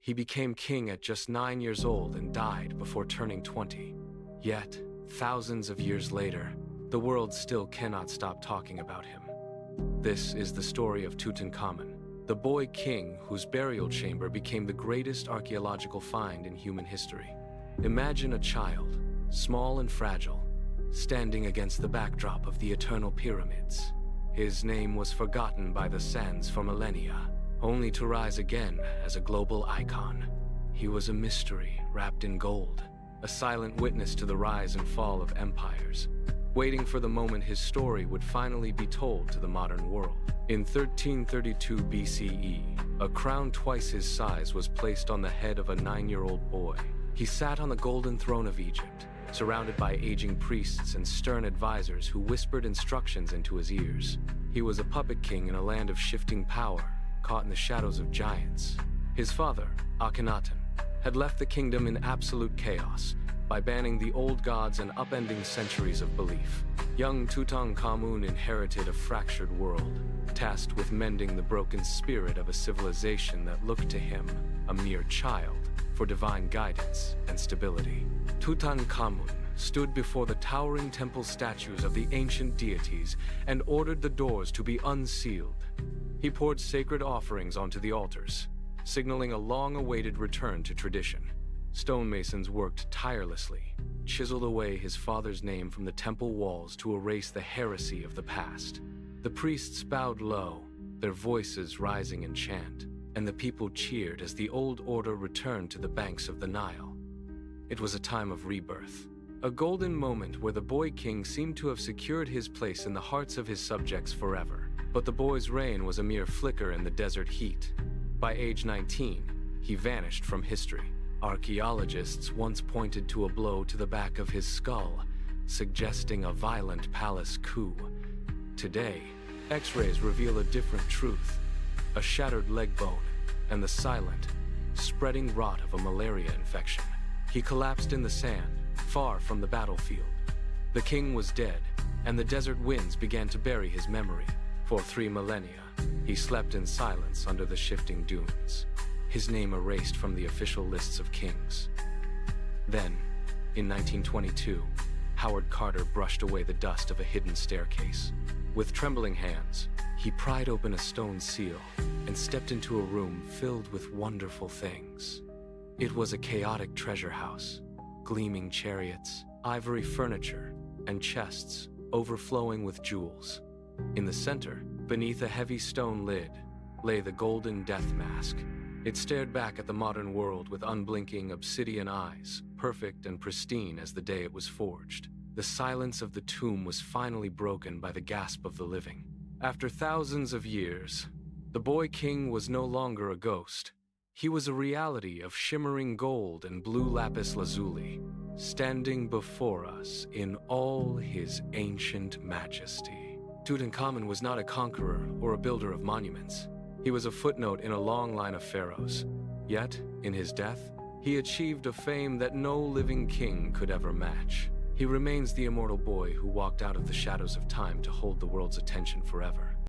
He became king at just 9 years old and died before turning 20. Yet, thousands of years later, the world still cannot stop talking about him. This is the story of Tutankhamun, the boy king whose burial chamber became the greatest archaeological find in human history. Imagine a child, small and fragile, standing against the backdrop of the eternal pyramids. His name was forgotten by the sands for millennia, only to rise again as a global icon. He was a mystery wrapped in gold, a silent witness to the rise and fall of empires, waiting for the moment his story would finally be told to the modern world. In 1332 BCE, a crown twice his size was placed on the head of a 9-year-old boy. He sat on the golden throne of Egypt, surrounded by aging priests and stern advisors who whispered instructions into his ears. He was a puppet king in a land of shifting power, caught in the shadows of giants. His father, Akhenaten, had left the kingdom in absolute chaos by banning the old gods and upending centuries of belief. Young Tutankhamun inherited a fractured world, tasked with mending the broken spirit of a civilization that looked to him, a mere child, for divine guidance and stability. Tutankhamun stood before the towering temple statues of the ancient deities and ordered the doors to be unsealed. He poured sacred offerings onto the altars, signaling a long-awaited return to tradition. Stonemasons worked tirelessly, chiseled away his father's name from the temple walls to erase the heresy of the past. The priests bowed low, their voices rising in chant, and the people cheered as the old order returned to the banks of the Nile. It was a time of rebirth, a golden moment where the boy king seemed to have secured his place in the hearts of his subjects forever. But the boy's reign was a mere flicker in the desert heat. By age 19, he vanished from history. Archaeologists once pointed to a blow to the back of his skull, suggesting a violent palace coup. Today, X-rays reveal a different truth: a shattered leg bone and the silent, spreading rot of a malaria infection. He collapsed in the sand, far from the battlefield. The king was dead, and the desert winds began to bury his memory. For 3 millennia, he slept in silence under the shifting dunes, his name erased from the official lists of kings. Then, in 1922, Howard Carter brushed away the dust of a hidden staircase. With trembling hands, he pried open a stone seal and stepped into a room filled with wonderful things. It was a chaotic treasure house, gleaming chariots, ivory furniture, and chests overflowing with jewels. In the center, beneath a heavy stone lid, lay the golden death mask. It stared back at the modern world with unblinking obsidian eyes, perfect and pristine as the day it was forged. The silence of the tomb was finally broken by the gasp of the living. After thousands of years, the boy king was no longer a ghost. He was a reality of shimmering gold and blue lapis lazuli, standing before us in all his ancient majesty. Tutankhamun was not a conqueror or a builder of monuments. He was a footnote in a long line of pharaohs. Yet, in his death, he achieved a fame that no living king could ever match. He remains the immortal boy who walked out of the shadows of time to hold the world's attention forever.